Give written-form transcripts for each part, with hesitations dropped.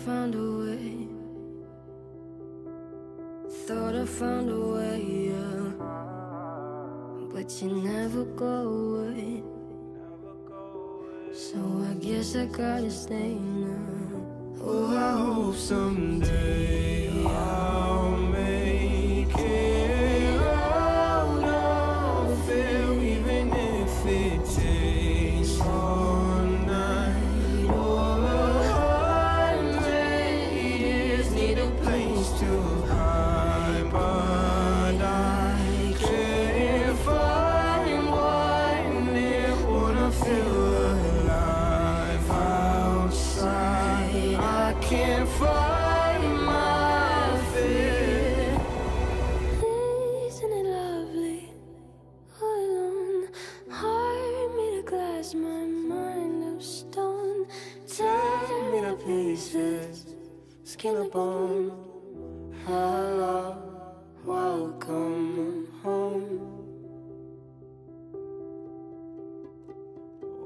found a way. Thought I found a way, yeah. But you never go away. So I guess I gotta stay now. Oh, I hope someday I'll make it out of here, even if it takes all night or 100 years. Need a place to hide, but I can't find one near. Wanna feel alive outside. I can't find my fear. Isn't it lovely? All alone, heart made of glass, my mind of stone. Tear me to pieces, skin and bone. Hello, welcome home.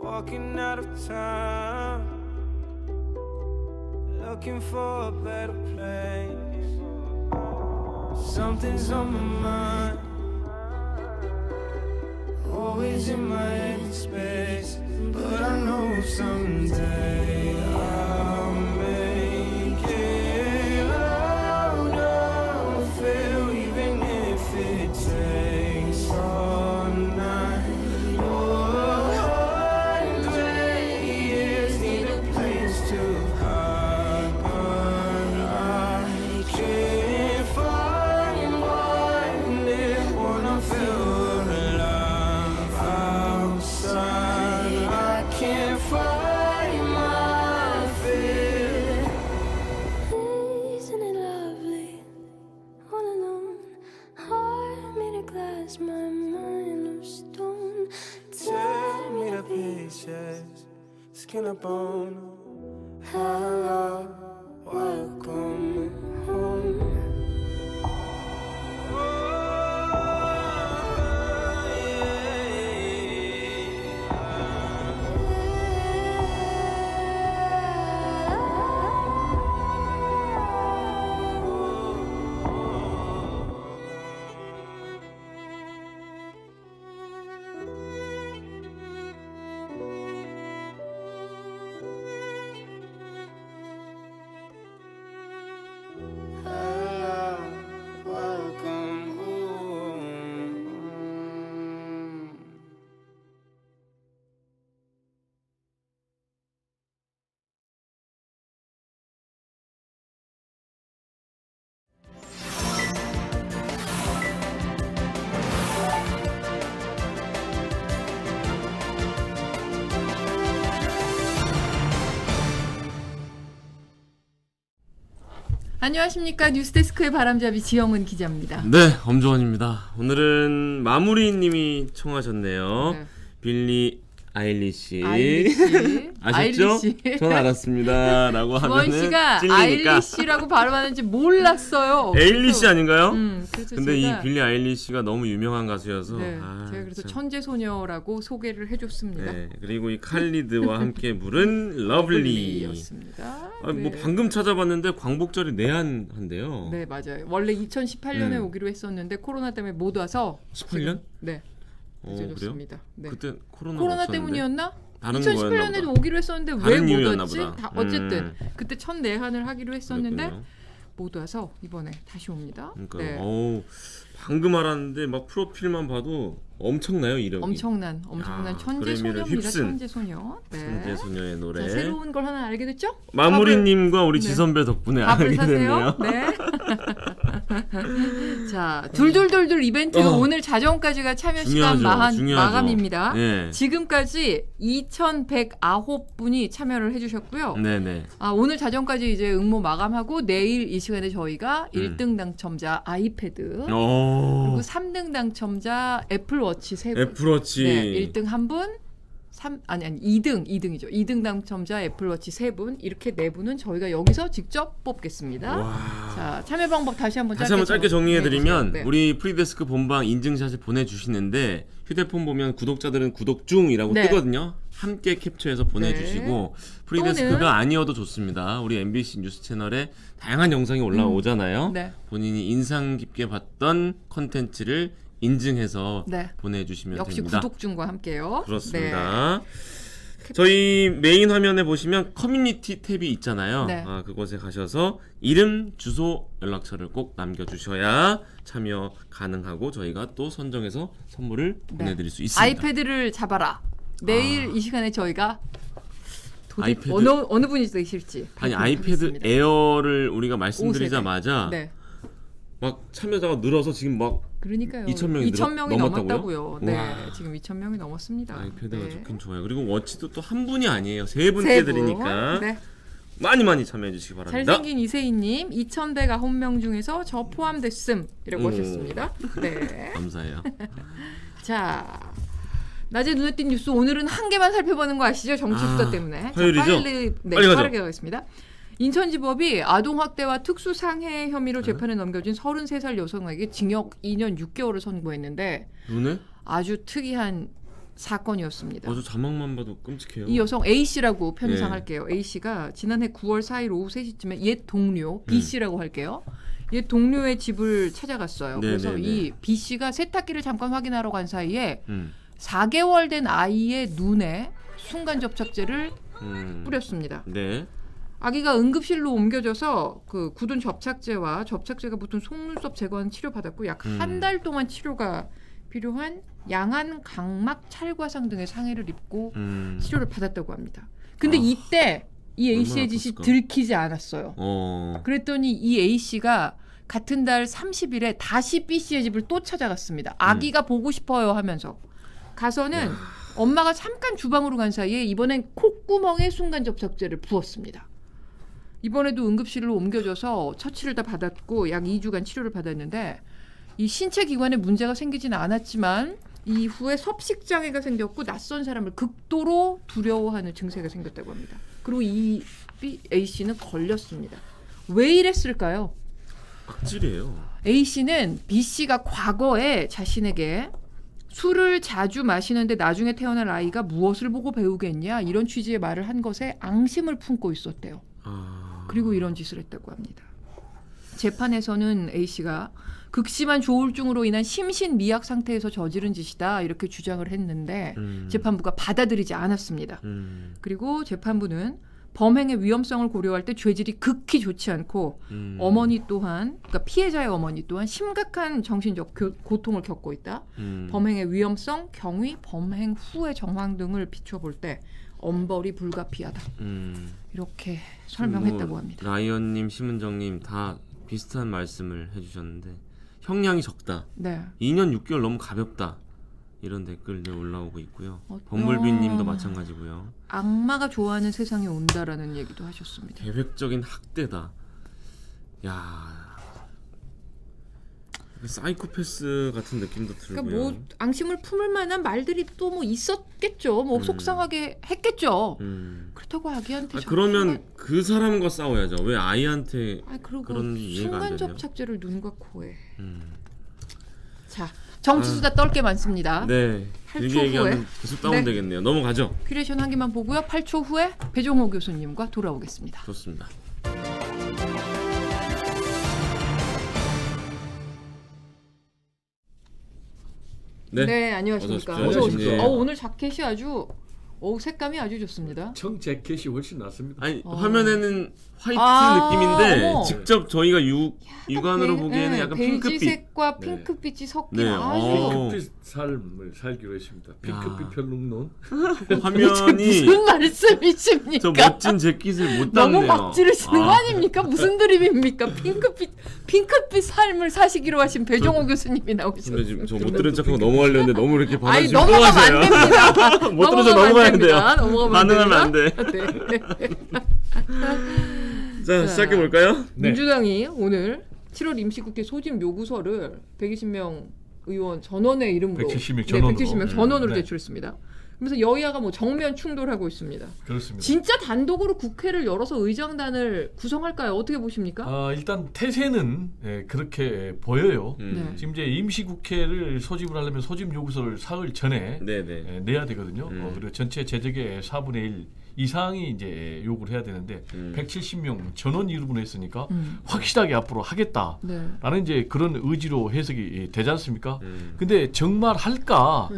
Walking out of town, looking for a better place. Something's on my mind, always in my head space. But I know someday I'll make it out of here, even if it takes all night or 100 years. Need a place to hide, but I can't find one near. Wanna feel alive outside. I can't find my fear. Isn't it lovely? All alone, heart made of glass, my mind of stone. Tear me to pieces, skin and bone. Hello, welcome home. Hello, welcome home. 안녕하십니까. 뉴스데스크의 바람잡이 지영은 기자입니다. 네, 엄조원입니다. 오늘은 마무리님이 청하셨네요. 네. 빌리 아일리시. 아셨죠? 아일리시. 전 알았습니다. 라고 주원 하면은 씨가 찔리니까. 아일리시라고 발음하는지 몰랐어요. 에일리시 아닌가요? 그래서 근데 제가, 이 빌리 아일리시가 너무 유명한 가수여서 네, 제가 그래서 참. 천재소녀라고 소개를 해줬습니다. 네, 그리고 이 칼리드와 함께 부른 러블리. 였습니다. 뭐 네. 방금 찾아봤는데 광복절이 내한한대요. 네, 맞아요. 원래 2018년에 오기로 했었는데 코로나 때문에 못 와서 18년? 네. 그래요? 늦어졌습니다. 네. 그때 코로나 코로나 없었는데? 때문이었나? 다른 2018년에도 거였나 오기로 했었는데 왜 다른 못 이유였나 왔지? 보다. 어쨌든 그때 첫 내한을 하기로 했었는데 그랬군요. 못 와서 이번에 다시 옵니다. 그러니까 네. 방금 알았는데 막 프로필만 봐도 엄청나요, 이력이. 엄청난 천재소녀입니다. 휩쓴 천재소녀. 네. 천재소녀의 노래. 자, 새로운 걸 하나 알게 됐죠? 마무리님과 우리 네. 지선배 덕분에 밥을 알게 사세요. 됐네요. 네. 자, 둘둘둘둘 이벤트 오늘 자정까지가 참여 시간 중요하죠. 마감입니다. 네. 지금까지 2,109분이 참여를 해주셨고요. 네네. 오늘 자정까지 이제 응모 마감하고 내일 이 시간에 저희가 1등 당첨자 아이패드 그리고 3등 당첨자 애플워치 3분. 애플워치. 네, 1등 1분. 2등이죠. 2등 당첨자 애플워치 3분, 이렇게 4분은 저희가 여기서 직접 뽑겠습니다. 와. 자, 참여 방법 다시 한번 짧게 정리해드리면 네. 우리 프리데스크 본방 인증샷을 보내주시는데 휴대폰 보면 구독자들은 구독 중이라고 네. 뜨거든요. 함께 캡처해서 보내주시고 프리데스크가 아니어도 좋습니다. 우리 MBC 뉴스 채널에 다양한 영상이 올라오잖아요. 네. 본인이 인상 깊게 봤던 컨텐츠를 인증해서 보내주시면 역시 됩니다. 구독중과 함께요. 그렇습니다. 저희 메인 화면에 보시면 커뮤니티 탭이 있잖아요. 그곳에 가셔서 이름, 주소, 연락처를 꼭 남겨주셔야 참여 가능하고 저희가 또 선정해서 선물을 보내드릴 수 있습니다. 아이패드를 잡아라. 내일 이 시간에 저희가 아이패드, 어느 분이 되실지. 아니 아이패드 에어를 우리가 말씀드리자마자 막 참여자가 늘어서 지금 막 그러니까요. 2,000명이 넘었다고요. 네, 지금 2,000명이 넘었습니다. 아이패드가 좋긴 좋아요. 그리고 워치도 또 한 분이 아니에요. 세 분께 드리니까 많이 참여해 주시기 바랍니다. 잘생긴 이세희님 2,109명 중에서 저 포함됐음이라고 하셨습니다. 네, 감사해요. 자, 낮에 눈에 띈 뉴스 오늘은 한 개만 살펴보는 거 아시죠? 정치 수사 때문에. 화요일이죠? 빨리 빠르게 가겠습니다. 인천지법이 아동학대와 특수상해 혐의로 재판에 넘겨진 33살 여성에게 징역 2년 6개월을 선고했는데 아주 특이한 사건이었습니다. 아주 자막만 봐도 끔찍해요. 이 여성 A씨라고 편상할게요. A씨가 지난해 9월 4일 오후 3시쯤에 옛 동료 B씨라고 할게요. 옛 동료의 집을 찾아갔어요. 그래서 이 B씨가 세탁기를 잠깐 확인하러 간 사이에 4개월 된 아이의 눈에 순간접착제를 뿌렸습니다. 아기가 응급실로 옮겨져서 그 굳은 접착제와 접착제가 붙은 속눈썹 제거하는 치료받았고 약 한 달 동안 치료가 필요한 양한 각막 찰과상 등의 상해를 입고 치료를 받았다고 합니다. 근데 이때 이 A씨의 짓이 들키지 않았어요. 그랬더니 이 A씨가 같은 달 30일에 다시 B씨의 집을 또 찾아갔습니다. 아기가 보고 싶어요 하면서 가서는 엄마가 잠깐 주방으로 간 사이에 이번엔 콧구멍에 순간접착제를 부었습니다. 이번에도 응급실로 옮겨져서 처치를 다 받았고 약 2주간 치료를 받았는데 이 신체 기관에 문제가 생기지는 않았지만 이후에 섭식장애가 생겼고 낯선 사람을 극도로 두려워하는 증세가 생겼다고 합니다. 그리고 이 A씨는 걸렸습니다. 왜 이랬을까요? 악질이에요. A씨는 B씨가 과거에 자신에게 술을 자주 마시는데 나중에 태어날 아이가 무엇을 보고 배우겠냐 이런 취지의 말을 한 것에 앙심을 품고 있었대요. 그리고 이런 짓을 했다고 합니다. 재판에서는 A씨가 극심한 조울증으로 인한 심신미약 상태에서 저지른 짓이다 이렇게 주장을 했는데 재판부가 받아들이지 않았습니다. 그리고 재판부는 범행의 위험성을 고려할 때 죄질이 극히 좋지 않고 어머니 또한 그러니까 피해자의 어머니 또한 심각한 정신적 고통을 겪고 있다. 범행의 위험성, 경위, 범행 후의 정황 등을 비춰볼 때 엄벌이 불가피하다. 이렇게 설명했다고 합니다. 라이언님, 심은정님 다 비슷한 말씀을 해주셨는데 형량이 적다. 2년 6개월 너무 가볍다. 이런 댓글들 올라오고 있고요. 범블비님도 마찬가지고요. 악마가 좋아하는 세상이 온다라는 얘기도 하셨습니다. 계획적인 학대다. 야, 사이코패스 같은 느낌도 들고요. 그러니까 뭐 앙심을 품을 만한 말들이 또 뭐 있었겠죠. 뭐 속상하게 했겠죠. 그렇다고 아기한테 그러면 그 사람과 싸워야죠. 왜 아이한테 그런 이해가 안 되네요. 순간접착제를 눈과 코에. 자, 정치수다 떨 게 많습니다. 네. 8초 후에 계속 다운되겠네요. 넘어가죠. 큐레이션 한 개만 보고요. 8초 후에 배종호 교수님과 돌아오겠습니다. 좋습니다. 네, 안녕하십니까. 어서 오십시오. 오늘 자켓이 아주 색감이 아주 좋습니다. 청 재킷이 훨씬 낫습니다. 아니 화면에는 화이트 느낌인데 직접 저희가 육안으로 보기에는 약간 핑크빛. 베이지색과 핑크빛이 섞인 아주 핑크빛 삶을 살기로 했습니다. 핑크빛 평론론. 화면이 무슨 말씀이십니까? 저 멋진 재킷을 못 담네요. 너무 막 지르시는 거 아닙니까? 무슨 드립입니까? 핑크빛 삶을 사시기로 하신 배종호 교수님이 나오셨습니다. 지금 저 못 들은 척하고 넘어가려는데 너무 이렇게 반응이 넘어가면 안 됩니다. 못 들어서 넘어가야 돼요. 반응하면 안 돼. 자, 시작해 볼까요? 민주당이 오늘 7월 임시국회 소집 요구서를 120명 의원 전원의 이름으로 170명 전원으로 전원으로 제출했습니다. 그래서 여야가 뭐 정면 충돌하고 있습니다. 그렇습니다. 진짜 단독으로 국회를 열어서 의장단을 구성할까요? 어떻게 보십니까? 일단 태세는 그렇게 보여요. 지금 이제 임시국회를 소집을 하려면 소집 요구서를 사흘 전에 내야 되거든요. 그리고 전체 재적의 4분의 1 이상이 이제 요구를 해야 되는데 170명 전원 이루분을 했으니까 확실하게 앞으로 하겠다라는 이제 그런 의지로 해석이 되지 않습니까? 근데 정말 할까?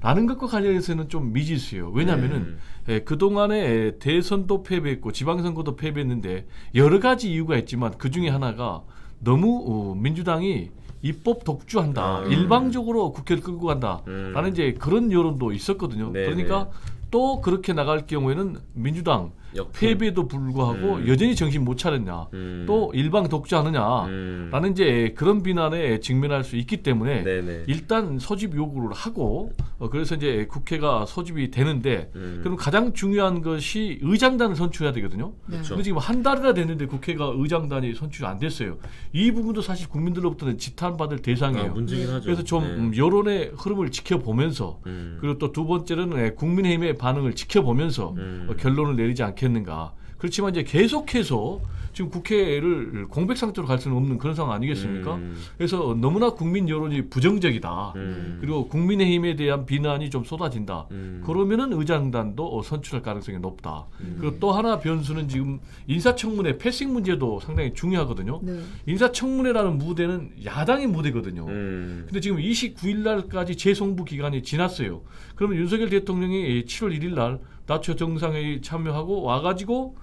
라는 것과 관련해서는 좀 미지수예요. 왜냐하면은 그동안에 대선도 패배했고 지방선거도 패배했는데 여러 가지 이유가 있지만 그 중에 하나가 너무 민주당이 입법 독주한다. 일방적으로 국회를 끌고 간다. 라는 이제 그런 여론도 있었거든요. 그러니까 또 그렇게 나갈 경우에는 민주당 패배도 불구하고 여전히 정신 못 차렸냐, 또 일방 독주하느냐라는 이제 그런 비난에 직면할 수 있기 때문에 일단 소집 요구를 하고 그래서 이제 국회가 소집이 되는데 그럼 가장 중요한 것이 의장단을 선출해야 되거든요. 근데 지금 한 달이나 됐는데 국회가 의장단이 선출이 안 됐어요. 이 부분도 사실 국민들로부터는 지탄받을 대상이에요. 문제긴 하죠. 그래서 좀 여론의 흐름을 지켜보면서 그리고 또 두 번째는 국민의힘의 반응을 지켜보면서 결론을 내리지 않겠는가. 그렇지만 이제 계속해서 지금 국회를 공백 상태로 갈 수는 없는 그런 상황 아니겠습니까? 그래서 너무나 국민 여론이 부정적이다. 그리고 국민의힘에 대한 비난이 좀 쏟아진다. 그러면은 의장단도 선출할 가능성이 높다. 그리고 또 하나 변수는 지금 인사청문회 패싱 문제도 상당히 중요하거든요. 인사청문회라는 무대는 야당의 무대거든요. 근데 지금 29일 날까지 재송부 기간이 지났어요. 그러면 윤석열 대통령이 7월 1일 날 나초 정상회의 참여하고 와가지고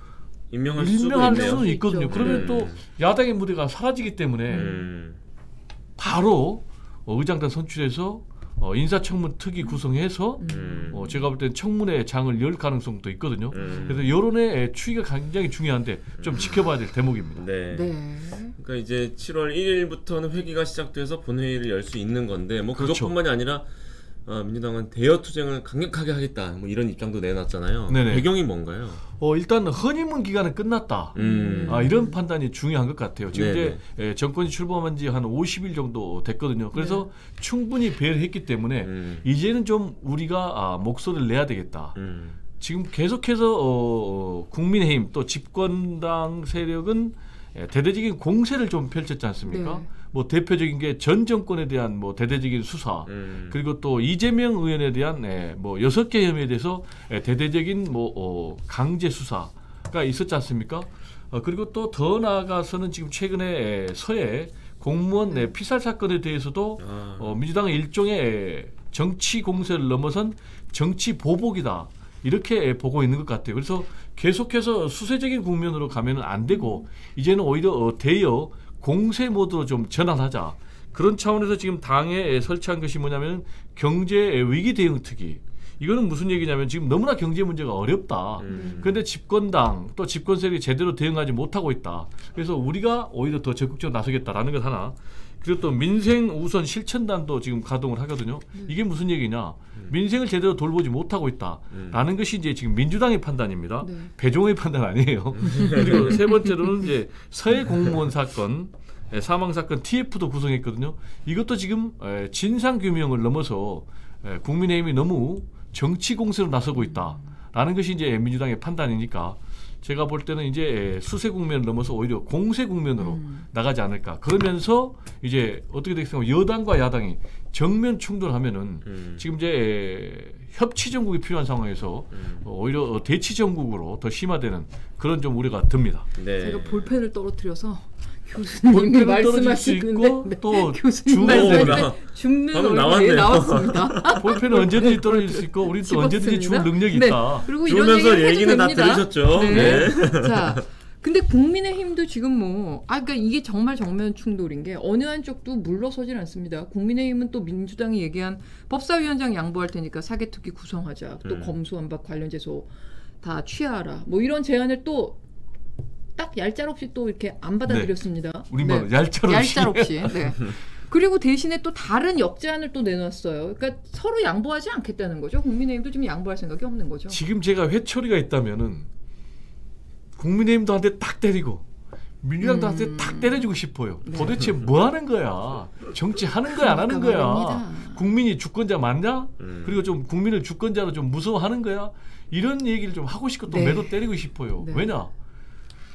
임명할 수는 있거든요. 그러면 또 야당의 무대가 사라지기 때문에 바로 의장단 선출해서 인사청문 특위 구성해서 제가 볼 때는 청문회 장을 열 가능성도 있거든요. 그래서 여론의 추이가 굉장히 중요한데 좀 지켜봐야 될 대목입니다. 그러니까 이제 7월 1일부터는 회기가 시작돼서 본회의를 열 수 있는 건데 뭐 그것뿐만이 아니라 민주당은 대여 투쟁을 강력하게 하겠다 뭐 이런 입장도 내놨잖아요. 배경이 뭔가요? 일단 허니문 기간은 끝났다. 이런 판단이 중요한 것 같아요. 지금 이제 정권이 출범한 지 한 50일 정도 됐거든요. 그래서 충분히 배려했기 때문에 이제는 좀 우리가 목소리를 내야 되겠다. 지금 계속해서 국민의힘 또 집권당 세력은 대대적인 공세를 좀 펼쳤지 않습니까? 뭐 대표적인 게 전 정권에 대한 뭐 대대적인 수사, 그리고 또 이재명 의원에 대한 뭐 6개 혐의에 대해서 대대적인 뭐 강제 수사가 있었지 않습니까? 그리고 또 더 나아가서는 지금 최근에 서해 공무원 피살 사건에 대해서도 민주당은 일종의 정치 공세를 넘어선 정치 보복이다. 이렇게 보고 있는 것 같아요. 그래서 계속해서 수세적인 국면으로 가면 안 되고 이제는 오히려 대여 공세 모드로 좀 전환하자. 그런 차원에서 지금 당에 설치한 것이 뭐냐면 경제 위기 대응 특위. 이거는 무슨 얘기냐면 지금 너무나 경제 문제가 어렵다. 그런데 집권당 또 집권 세력이 제대로 대응하지 못하고 있다. 그래서 우리가 오히려 더 적극적으로 나서겠다라는 것 하나. 그리고 또 민생 우선 실천단도 지금 가동을 하거든요. 이게 무슨 얘기냐? 민생을 제대로 돌보지 못하고 있다라는 것이 이제 지금 민주당의 판단입니다. 배종의 판단 아니에요. 그리고 세 번째로는 이제 서해 공무원 사건, 사망 사건 TF도 구성했거든요. 이것도 지금 진상 규명을 넘어서 국민의힘이 너무 정치 공세로 나서고 있다라는 것이 이제 민주당의 판단이니까. 제가 볼 때는 이제 수세 국면을 넘어서 오히려 공세 국면으로 나가지 않을까. 그러면서 이제 어떻게 되겠습니까? 여당과 야당이 정면 충돌하면은 지금 이제 협치 정국이 필요한 상황에서 오히려 대치 정국으로 더 심화되는 그런 좀 우려가 듭니다. 제가 볼펜을 떨어뜨려서 교수님이 말씀하시는데 또 교수님 말씀하실 때 줍는 얼굴이 나왔습니다. 볼펜은 언제든지 떨어질 수 있고 우리 또 언제든지 줄 능력이 있다. 그리고 이런 주면서 얘기는 다 됩니다. 들으셨죠. 자, 근데 국민의힘도 지금 뭐 그러니까 이게 정말 정면 충돌인 게 어느 한쪽도 물러서질 않습니다. 국민의힘은 또 민주당이 얘기한 법사위원장 양보할 테니까 사개특위 구성하자. 또 검수완박 관련 제소 다 취하라. 뭐 이런 제안을 또 딱 얄짤없이 또 이렇게 안 받아들였습니다. 우리말 얄짤없이. 그리고 대신에 또 다른 역제안을 또 내놨어요. 그러니까 서로 양보하지 않겠다는 거죠. 국민의힘도 지금 양보할 생각이 없는 거죠. 지금 제가 회초리가 있다면은 국민의힘도 한테 딱 때리고 민주당도 한테 딱 때려주고 싶어요. 도대체 뭐 하는 거야? 정치하는 거야 안 하는 거야? 국민이 주권자 맞냐? 그리고 좀 국민을 주권자로 좀 무서워하는 거야? 이런 얘기를 좀 하고 싶고 또 매도 때리고 싶어요. 왜냐?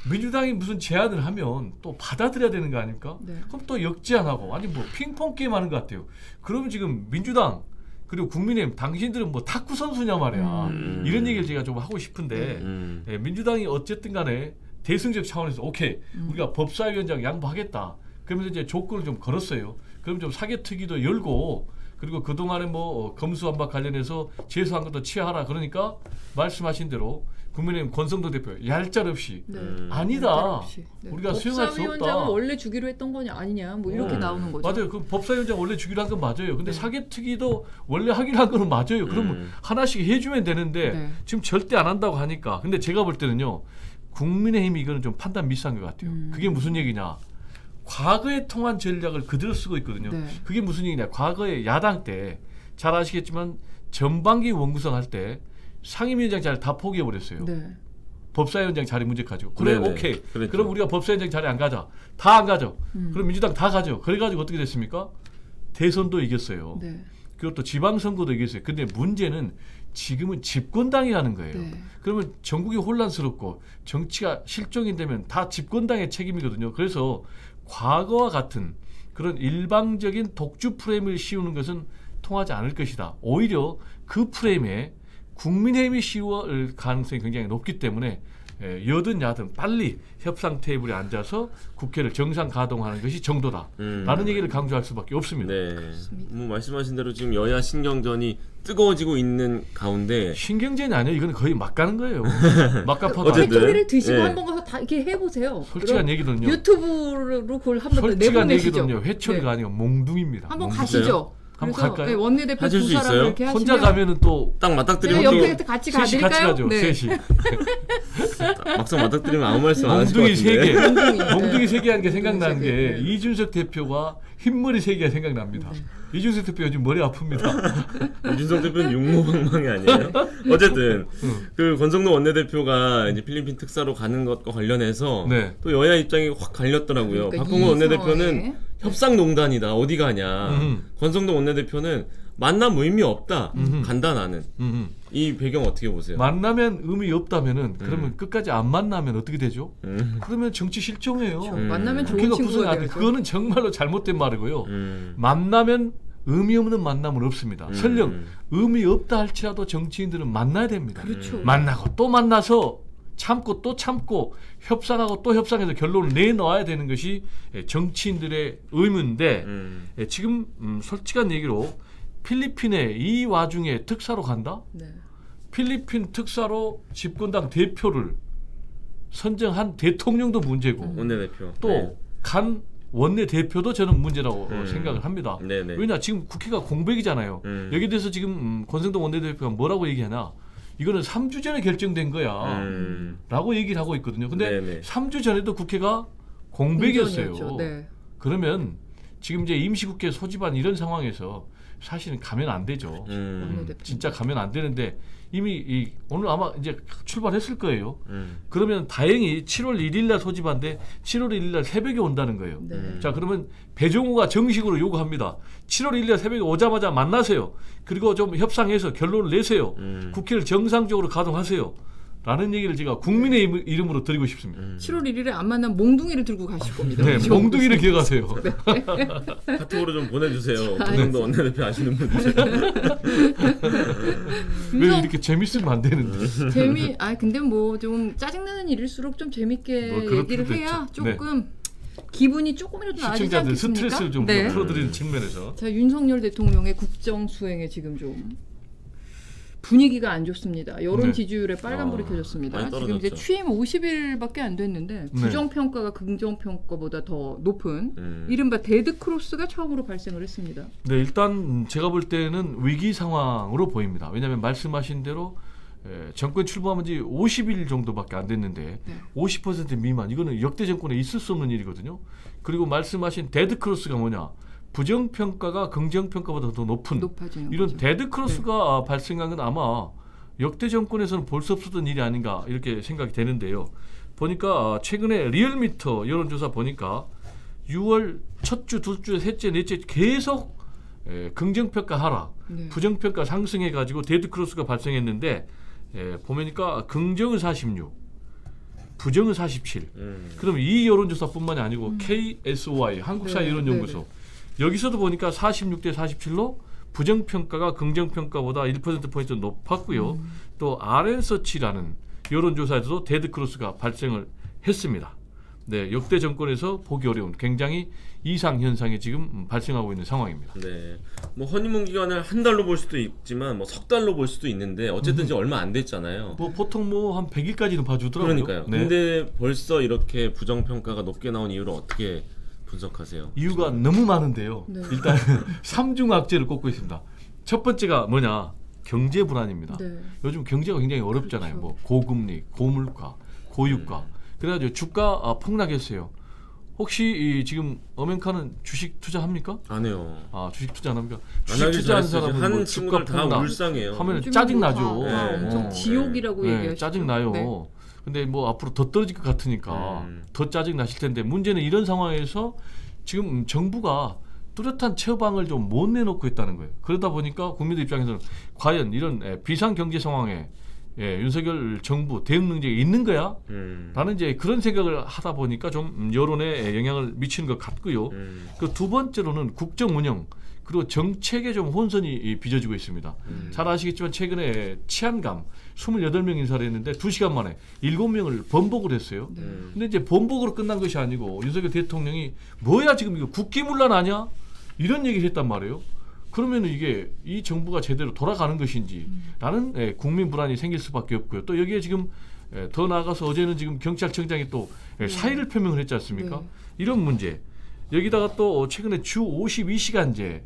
민주당이 무슨 제안을 하면 또 받아들여야 되는 거 아닙니까? 그럼 또 역제안하고 아니 뭐 핑퐁 게임 하는 것 같아요. 그러면 지금 민주당 그리고 국민의힘 당신들은 뭐 탁구 선수냐 말이야. 이런 얘기를 제가 좀 하고 싶은데 민주당이 어쨌든 간에 대승적 차원에서 오케이 우리가 법사위원장 양보하겠다. 그러면서 이제 조건을 좀 걸었어요. 그럼 좀 사개특위도 열고 그리고 그동안에 뭐 검수완박 관련해서 제소한 것도 취하하라. 그러니까 말씀하신 대로 국민의힘 권성동 대표 얄짤없이 아니다. 우리가 수용할 수 없다. 법사위원장을 원래 주기로 했던 거냐 아니냐 뭐 이렇게 나오는 거죠. 맞아요. 그 법사위원장 원래 주기로 한 건 맞아요. 근데 사개특위도 원래 하기로 한 거는 맞아요. 그러면 하나씩 해주면 되는데 지금 절대 안 한다고 하니까. 근데 제가 볼 때는요. 국민의힘이 이거는 좀 판단 미스한 것 같아요. 그게 무슨 얘기냐. 과거에 통한 전략을 그대로 쓰고 있거든요. 그게 무슨 얘기냐. 과거에 야당 때 잘 아시겠지만 전반기 원구성 할 때 상임위원장 자리 다 포기해버렸어요. 법사위원장 자리 문제 가지고. 그래 오케이. 그랬죠. 그럼 우리가 법사위원장 자리 안 가자. 다 안 가죠. 그럼 민주당 다 가죠. 그래가지고 어떻게 됐습니까? 대선도 이겼어요. 그리고 또 지방선거도 이겼어요. 근데 문제는 지금은 집권당이라는 거예요. 그러면 전국이 혼란스럽고 정치가 실종이 되면 다 집권당의 책임이거든요. 그래서 과거와 같은 그런 일방적인 독주 프레임을 씌우는 것은 통하지 않을 것이다. 오히려 그 프레임에 국민의힘이 씌워올 가능성이 굉장히 높기 때문에 여든 야든 빨리 협상 테이블에 앉아서 국회를 정상 가동하는 것이 정도다. 라는 얘기를 강조할 수밖에 없습니다. 뭐 말씀하신 대로 지금 여야 신경전이 뜨거워지고 있는 가운데 신경전이 아니에요. 이건 거의 막 가는 거예요. 막가파도 회초리를 드시고 한번 가서 다 이렇게 해보세요. 솔직한 얘기는요. 유튜브로 그걸 한번 내보내시죠. 솔직한 얘기는요. 회초리가 아니고 몽둥입니다. 한번 가시죠. 한번 갈까요? 원내대표 두 사람 이렇게 하시면 혼자 가면은 또 딱 맞닥뜨리면 옆에 같이 가드릴까요? 같이 가죠. 셋이. 막상 맞닥뜨리면 아무 말씀 안 하실 것 몽둥이 세 같은데. 개. 몽둥이 세 개 하는 게 생각나는 게 이준석 대표가 흰머리 세 개가 생각납니다. 이준석 대표 요즘 머리 아픕니다. 이준석 대표는 육모방망이 아니에요? 어쨌든 그 권성동 원내대표가 이제 필리핀 특사로 가는 것과 관련해서 또 여야 입장이 확 갈렸더라고요. 그러니까 박홍근 원내대표는 협상농단이다. 어디 가냐. 권성동 원내대표는 만남 의미 없다. 간다 나는. 이 배경 어떻게 보세요? 만나면 의미 없다면은 그러면 끝까지 안 만나면 어떻게 되죠? 그러면 정치 실종이에요. 만나면 좋은 친구가 되죠. 그거는 정말로 잘못된 말이고요. 만나면 의미 없는 만남은 없습니다. 설령 의미 없다 할지라도 정치인들은 만나야 됩니다. 만나고 또 만나서 참고 또 참고 협상하고 또 협상해서 결론을 내놓아야 되는 것이 정치인들의 의무인데 지금 솔직한 얘기로 필리핀에 이 와중에 특사로 간다? 필리핀 특사로 집권당 대표를 선정한 대통령도 문제고 원내대표 또 간 원내대표도 저는 문제라고 생각을 합니다. 왜냐 지금 국회가 공백이잖아요. 여기에 대해서 지금 권성동 원내대표가 뭐라고 얘기하나 이거는 3주 전에 결정된 거야 라고 얘기를 하고 있거든요. 근데 3주 전에도 국회가 공백이었어요. 그러면 지금 이제 임시국회 소집한 이런 상황에서 사실은 가면 안 되죠. 진짜 가면 안 되는데 이미 오늘 아마 이제 출발했을 거예요. 그러면 다행히 7월 1일 날 소집한데 7월 1일 날 새벽에 온다는 거예요. 자 그러면 배종우가 정식으로 요구합니다. 7월 1일 날 새벽에 오자마자 만나세요. 그리고 좀 협상해서 결론을 내세요. 국회를 정상적으로 가동하세요. 라는 얘기를 제가 국민의 이름으로 드리고 싶습니다. 7월 1일에 안 만나면 몽둥이를 들고 가실 겁니다. 네, 몽둥이를 기억하세요. 카톡으로 좀 보내주세요. 권성동 원내대표 아시는 분들. 왜 이렇게 재밌으면 안 되는데. 근데 뭐 좀 짜증나는 일일수록 좀 재밌게 얘기를 해야 조금 기분이 조금이라도 나아지지 않겠습니까? 시청자들 스트레스를 좀 풀어드리는 측면에서. 자, 윤석열 대통령의 국정 수행에 지금 좀 분위기가 안 좋습니다. 여론 지지율에 빨간불이 켜졌습니다. 지금 이제 취임 50일밖에 안 됐는데 부정평가가 긍정평가보다 더 높은 이른바 데드크로스가 처음으로 발생을 했습니다. 네, 일단 제가 볼 때는 위기 상황으로 보입니다. 왜냐하면 말씀하신 대로 정권 출범한 지 50일 정도밖에 안 됐는데 50% 미만 이거는 역대 정권에 있을 수 없는 일이거든요. 그리고 말씀하신 데드크로스가 뭐냐. 부정평가가 긍정평가보다 더 높아지는 이런 거죠. 데드크로스가 발생한 건 아마 역대 정권에서는 볼 수 없었던 일이 아닌가 이렇게 생각이 되는데요. 보니까 최근에 리얼미터 여론조사 보니까 6월 첫 주, 둘 주, 셋째, 넷째 계속 긍정평가 하락, 네. 부정평가 상승해가지고 데드크로스가 발생했는데 보니까 긍정은 46, 부정은 47. 그럼 이 여론조사뿐만이 아니고 KSOI 한국사회여론연구소 여기서도 보니까 46대 47로 부정평가가 긍정평가보다 1%포인트 높았고요. 또 RN서치라는 여론조사에서도 데드크로스가 발생을 했습니다. 네, 역대 정권에서 보기 어려운 굉장히 이상 현상이 지금 발생하고 있는 상황입니다. 네, 뭐 허니문 기간을 한 달로 볼 수도 있지만 뭐 석 달로 볼 수도 있는데 어쨌든 이제 얼마 안 됐잖아요. 뭐 보통 뭐 한 100일까지는 봐주더라고요. 그러니까요. 네. 근데 벌써 이렇게 부정평가가 높게 나온 이유를 어떻게 분석하세요? 이유가 너무 많은데요. 네. 일단 3중 악재를 꼽고 있습니다. 첫 번째가 뭐냐? 경제 불안입니다. 네. 요즘 경제가 굉장히 어렵잖아요. 그렇죠. 뭐 고금리, 고물가, 고유가. 그래가지고 주가 폭락했어요. 혹시 지금 엄연카는 주식 투자합니까? 안 해요. 주식 투자 안 합니까? 안 주식 하길 투자하는 잘했어요. 사람은 하는 뭐 친구들 주가 다 폭락 울상해요. 하면 짜증 나죠. 다 엄청 지옥이라고 얘기하시죠. 짜증 나요. 네. 근데 뭐 앞으로 더 떨어질 것 같으니까 더 짜증 나실 텐데 문제는 이런 상황에서 지금 정부가 뚜렷한 처방을 좀 못 내놓고 있다는 거예요. 그러다 보니까 국민들 입장에서는 과연 이런 비상 경제 상황에 윤석열 정부 대응 능력이 있는 거야? 라는 이제 그런 생각을 하다 보니까 좀 여론에 영향을 미치는 것 같고요. 그 두 번째로는 국정 운영 그리고 정책에 좀 혼선이 빚어지고 있습니다. 잘 아시겠지만 최근에 치안감 28명 인사를 했는데 2시간 만에 7명을 번복을 했어요. 근데 이제 번복으로 끝난 것이 아니고 윤석열 대통령이 뭐야 지금 이거 국기문란 아니야? 이런 얘기를 했단 말이에요. 그러면 이게 이 정부가 제대로 돌아가는 것인지라는 국민 불안이 생길 수밖에 없고요. 또 여기에 지금 더 나아가서 어제는 지금 경찰청장이 또 사의를 표명을 했지 않습니까? 네. 이런 문제. 여기다가 또 최근에 주 52시간제와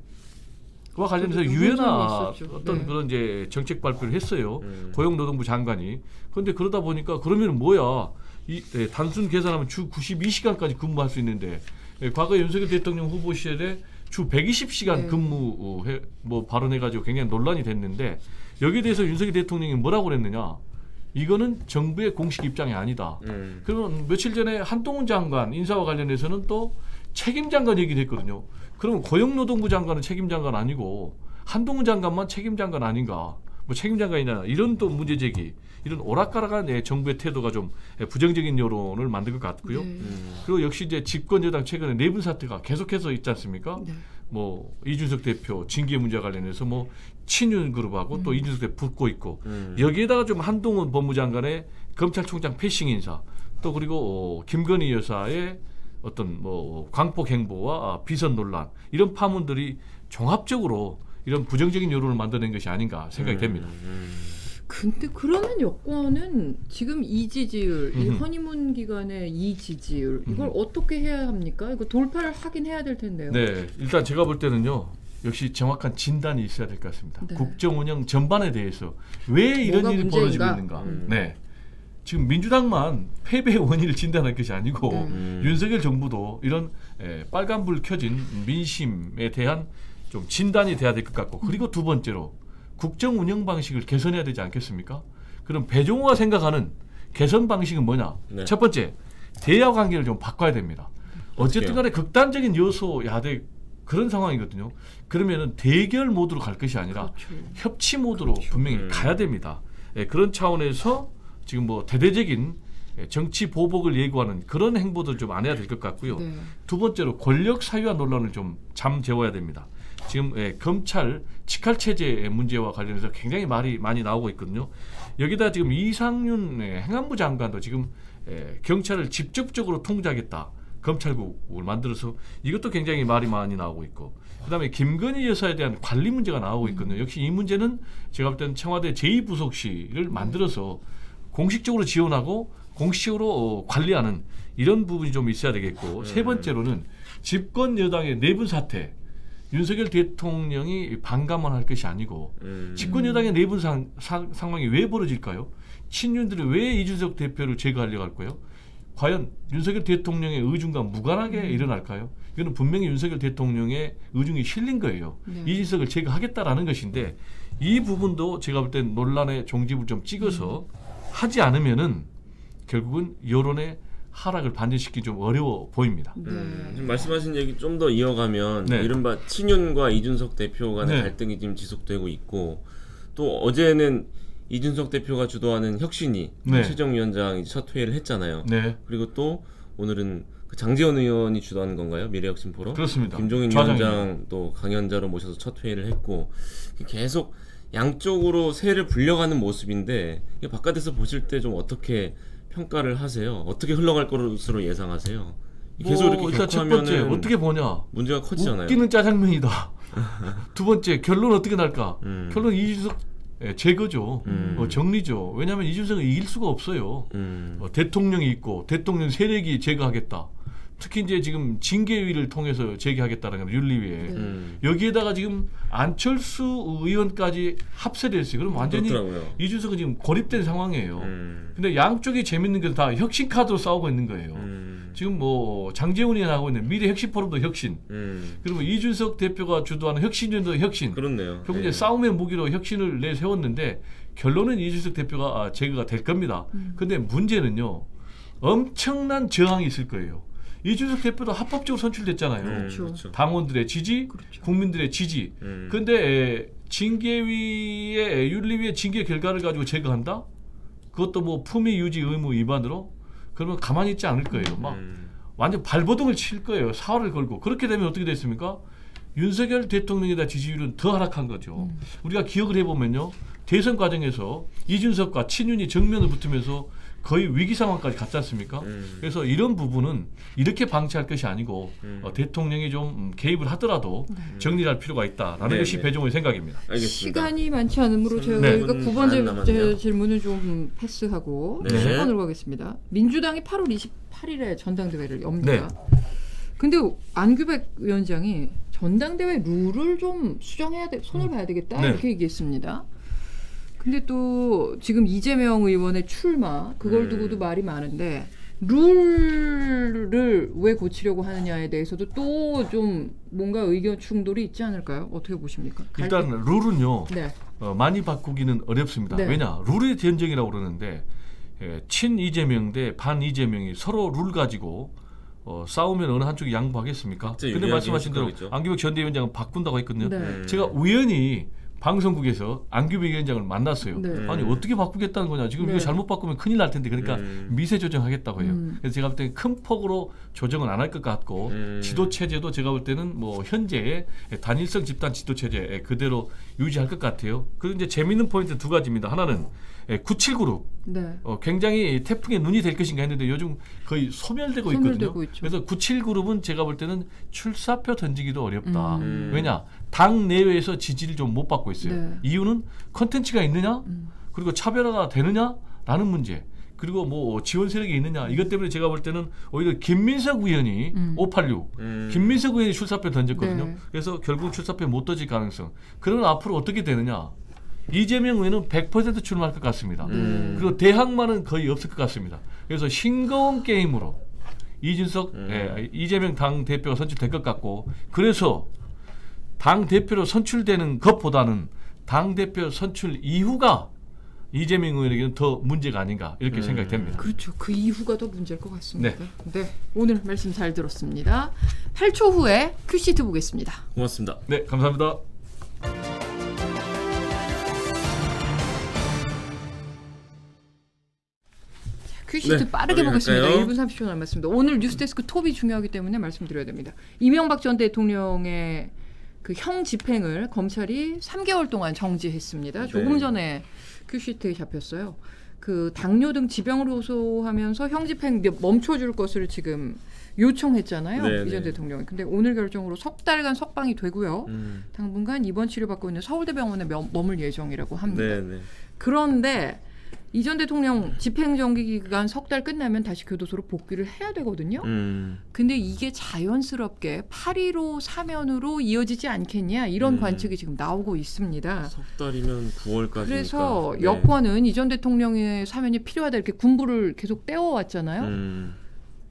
관련해서 유연한 어떤 네. 그런 이제 정책 발표를 했어요. 고용노동부 장관이. 그런데 그러다 보니까 그러면 뭐야? 단순 계산하면 주 92시간까지 근무할 수 있는데 과거 윤석열 대통령 후보 시절에 주 120시간 근무 뭐 발언해가지고 굉장히 논란이 됐는데 여기에 대해서 윤석열 대통령이 뭐라고 그랬느냐? 이거는 정부의 공식 입장이 아니다. 그러면 며칠 전에 한동훈 장관 인사와 관련해서는 또 책임 장관 얘기를 했거든요. 그러면 고용노동부 장관은 책임 장관 아니고 한동훈 장관만 책임 장관 아닌가? 뭐 책임 장관이냐 이런 또 문제 제기, 이런 오락가락한 정부의 태도가 좀 부정적인 여론을 만든 것 같고요. 그리고 역시 이제 집권 여당 최근에 내분 사태가 계속해서 있지 않습니까? 네. 뭐 이준석 대표 징계 문제와 관련해서 뭐 친윤 그룹하고 또 이준석 대표 붙고 있고 여기에다가 좀 한동훈 법무장관의 검찰총장 패싱 인사 또 그리고 김건희 여사의 어떤 뭐 광폭 행보와 비선 논란 이런 파문들이 종합적으로 이런 부정적인 여론을 만들어낸 것이 아닌가 생각이 됩니다. 근데 그러면 여권은 지금 이 지지율, 이 허니문 기간의 이 지지율 이걸 어떻게 해야 합니까? 이거 돌파를 하긴 해야 될 텐데요. 네, 일단 제가 볼 때는요. 역시 정확한 진단이 있어야 될 것 같습니다. 네. 국정 운영 전반에 대해서 왜 이런 일이 문제인가? 벌어지고 있는가. 네. 지금 민주당만 패배의 원인을 진단할 것이 아니고 윤석열 정부도 이런 빨간불 켜진 민심에 대한 좀 진단이 돼야 될 것 같고 그리고 두 번째로 국정 운영 방식을 개선해야 되지 않겠습니까? 그럼 배종호가 생각하는 개선 방식은 뭐냐? 네. 첫 번째, 대야 관계를 좀 바꿔야 됩니다. 어쨌든 간에 극단적인 요소 야대 그런 상황이거든요. 그러면은 대결 모드로 갈 것이 아니라 협치 모드로 분명히 가야 됩니다. 그런 차원에서 지금 뭐 대대적인 정치 보복을 예고하는 그런 행보도 좀 안 해야 될 것 같고요. 네. 두 번째로 권력 사유화 논란을 좀 잠재워야 됩니다. 지금 검찰 직할 체제 문제와 관련해서 굉장히 말이 많이 나오고 있거든요. 여기다 지금 이상윤 행안부 장관도 지금 경찰을 직접적으로 통제하겠다. 검찰국을 만들어서 이것도 굉장히 말이 많이 나오고 있고 그다음에 김건희 여사에 대한 관리 문제가 나오고 있거든요. 역시 이 문제는 제가 볼 때는 청와대 제2부속실을 만들어서 공식적으로 지원하고 공식적으로 관리하는 이런 부분이 좀 있어야 되겠고 세 번째로는 집권 여당의 내분 사태 윤석열 대통령이 반감만 할 것이 아니고 집권 여당의 내분 상황이 왜 벌어질까요? 친윤들이 왜 이준석 대표를 제거하려고 할까요? 과연 윤석열 대통령의 의중과 무관하게 일어날까요? 이거는 분명히 윤석열 대통령의 의중이 실린 거예요. 이준석을 제거하겠다라는 것인데 이 부분도 제가 볼 땐 논란의 종집을 좀 찍어서 하지 않으면은 결국은 여론의 하락을 반전시키기 좀 어려워 보입니다. 지금 말씀하신 얘기 좀 더 이어가면 이른바 친윤과 이준석 대표 간의 갈등이 지금 지속되고 있고 또 어제는 이준석 대표가 주도하는 혁신이 최정위원장이 첫 회의를 했잖아요. 그리고 또 오늘은 그 장제원 의원이 주도하는 건가요? 미래혁신 포럼? 그렇습니다. 김종인 위원장 또 강연자로 모셔서 첫 회의를 했고 계속 양쪽으로 세를 불려가는 모습인데 바깥에서 보실 때 좀 어떻게 평가를 하세요? 어떻게 흘러갈 것으로 예상하세요? 계속 이렇게 일단 첫 번째 어떻게 보냐? 문제가 커지잖아요. 웃기는 짜장면이다. 두 번째 결론 어떻게 날까? 결론 이준석 제거죠. 정리죠. 왜냐하면 이준석은 이길 수가 없어요. 대통령이 있고 대통령 세력이 제거하겠다. 특히 이제 지금 징계위를 통해서 제기하겠다는 윤리위에 여기에다가 지금 안철수 의원까지 합세를 했어요. 그럼 완전히 그렇더라고요. 이준석은 지금 고립된 상황이에요. 근데 양쪽이 재밌는 게 다 혁신 카드로 싸우고 있는 거예요. 지금 뭐 장제원이 나오고 있는 미래혁신포럼도 혁신, 그리고 이준석 대표가 주도하는 혁신위원도 혁신. 그렇네요. 결국 이제 싸움의 무기로 혁신을 내세웠는데 결론은 이준석 대표가 제거가 될 겁니다. 근데 문제는요, 엄청난 저항이 있을 거예요. 이준석 대표도 합법적으로 선출됐잖아요. 그렇죠. 당원들의 지지, 국민들의 지지. 근데 징계위의 윤리위의 징계 결과를 가지고 제거한다? 그것도 뭐 품위 유지 의무 위반으로? 그러면 가만히 있지 않을 거예요. 막 완전 발버둥을 칠 거예요. 사활을 걸고. 그렇게 되면 어떻게 됐습니까? 윤석열 대통령에 대한 지지율은 더 하락한 거죠. 우리가 기억을 해보면요, 대선 과정에서 이준석과 친윤이 정면을 붙으면서 거의 위기 상황까지 갔지 않습니까? 그래서 이런 부분은 이렇게 방치할 것이 아니고 대통령이 좀 개입을 하더라도 정리를 할 필요가 있다라는 것이 배종의 생각입니다. 알겠습니다. 시간이 많지 않으므로 저희가 9번 질문은 좀 패스하고 10번으로 가겠습니다. 민주당이 8월 28일에 전당대회를 엽니다. 근데 안규백 위원장이 전당대회 룰을 좀 수정해야 돼, 손을 봐야 되겠다 이렇게 얘기했습니다. 근데 또 지금 이재명 의원의 출마 그걸 두고도 말이 많은데 룰을 왜 고치려고 하느냐에 대해서도 또 좀 뭔가 의견 충돌이 있지 않을까요? 어떻게 보십니까? 일단 룰은요, 많이 바꾸기는 어렵습니다. 왜냐? 룰의 전쟁이라고 그러는데 친 이재명 대 반 이재명이 서로 룰 가지고 싸우면 어느 한쪽이 양보하겠습니까? 근데 말씀하신 대로 안규백 전 대위원장은 바꾼다고 했거든요. 제가 우연히 방송국에서 안규백 위원장을 만났어요. 아니 어떻게 바꾸겠다는 거냐? 지금 이거 잘못 바꾸면 큰일 날 텐데. 그러니까 미세 조정하겠다고 해요. 그래서 제가 볼 때는 큰 폭으로 조정은 안 할 것 같고 지도 체제도 제가 볼 때는 뭐 현재의 단일성 집단 지도 체제 그대로 유지할 것 같아요. 그리고 이제 재밌는 포인트 두 가지입니다. 하나는 97그룹 굉장히 태풍의 눈이 될 것인가 했는데 요즘 거의 소멸되고 있거든요. 그래서 97그룹은 제가 볼 때는 출사표 던지기도 어렵다. 왜냐? 당 내외에서 지지를 좀 못 받고 있어요. 이유는 컨텐츠가 있느냐? 그리고 차별화가 되느냐? 라는 문제. 그리고 뭐 지원 세력이 있느냐? 이것 때문에 제가 볼 때는 오히려 김민석 의원이 586 김민석 의원이 출사표 던졌거든요. 그래서 결국 출사표 못 던질 가능성. 그러면 앞으로 어떻게 되느냐? 이재명 의원은 100% 출마할 것 같습니다. 그리고 대항마는 거의 없을 것 같습니다. 그래서 싱거운 게임으로 이재명 당 대표가 선출될 것 같고, 그래서 당 대표로 선출되는 것보다는 당 대표 선출 이후가 이재명 의원에게는 더 문제가 아닌가 이렇게 생각이 됩니다. 그렇죠. 그 이후가 더 문제일 것 같습니다. 오늘 말씀 잘 들었습니다. 8초 후에 큐시트 보겠습니다. 고맙습니다. 네, 감사합니다. 큐시트 빠르게 보겠습니다. 1분 30초 남았습니다. 오늘 뉴스데스크 톱이 중요하기 때문에 말씀드려야 됩니다. 이명박 전 대통령의 그 형 집행을 검찰이 3개월 동안 정지했습니다. 조금 전에 큐시트에 잡혔어요. 그 당뇨 등 지병을 호소하면서 형 집행 멈춰줄 것을 지금 요청했잖아요. 이 전 대통령이. 근데 오늘 결정으로 석 달간 석방이 되고요. 당분간 입원 치료받고 있는 서울대병원에 머물 예정이라고 합니다. 그런데 이 전 대통령 집행정지 기간 석 달 끝나면 다시 교도소로 복귀를 해야 되거든요. 근데 이게 자연스럽게 8.15 사면으로 이어지지 않겠냐 이런 관측이 지금 나오고 있습니다. 석 달이면 9월까지니까. 그래서 여권은 이 전 대통령의 사면이 필요하다 이렇게 군부를 계속 떼어왔잖아요.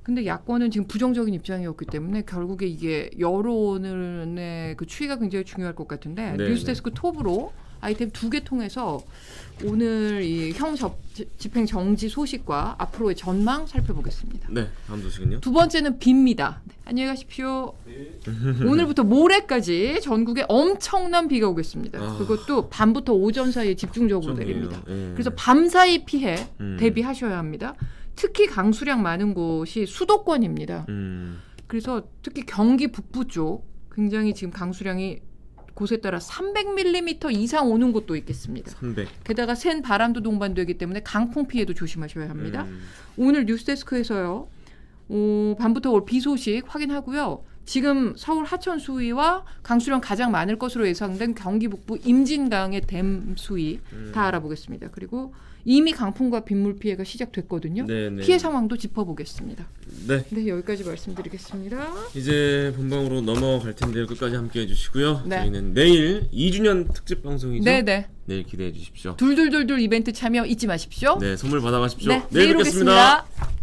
근데 야권은 지금 부정적인 입장이었기 때문에 결국에 이게 여론의 그 추이가 굉장히 중요할 것 같은데 네, 뉴스데스크 톱으로 아이템 2개 통해서 오늘 이 형 집행 정지 소식과 앞으로의 전망 살펴보겠습니다. 네, 다음 소식은요? 두 번째는 비입니다. 네, 안녕히 가십시오. 오늘부터 모레까지 전국에 엄청난 비가 오겠습니다. 그것도 밤부터 오전 사이에 집중적으로 내립니다. 그래서 밤사이 피해 대비하셔야 합니다. 특히 강수량 많은 곳이 수도권입니다. 그래서 특히 경기 북부 쪽 굉장히 지금 강수량이 곳에 따라 300mm 이상 오는 곳도 있겠습니다. 300. 게다가 센 바람도 동반되기 때문에 강풍 피해도 조심하셔야 합니다. 오늘 뉴스데스크에서요. 밤부터 올 비 소식 확인하고요. 지금 서울 하천 수위와 강수량 가장 많을 것으로 예상된 경기 북부 임진강의 댐 수위 다 알아보겠습니다. 그리고 이미 강풍과 빗물 피해가 시작됐거든요. 네네. 피해 상황도 짚어보겠습니다. 네. 네, 여기까지 말씀드리겠습니다. 이제 본방으로 넘어갈 텐데요. 끝까지 함께해 주시고요. 네. 저희는 내일 2주년 특집 방송이죠. 네네. 내일 기대해 주십시오. 둘둘둘둘 이벤트 참여 잊지 마십시오. 네, 선물 받아가십시오. 네, 내일 뵙겠습니다. 오겠습니다.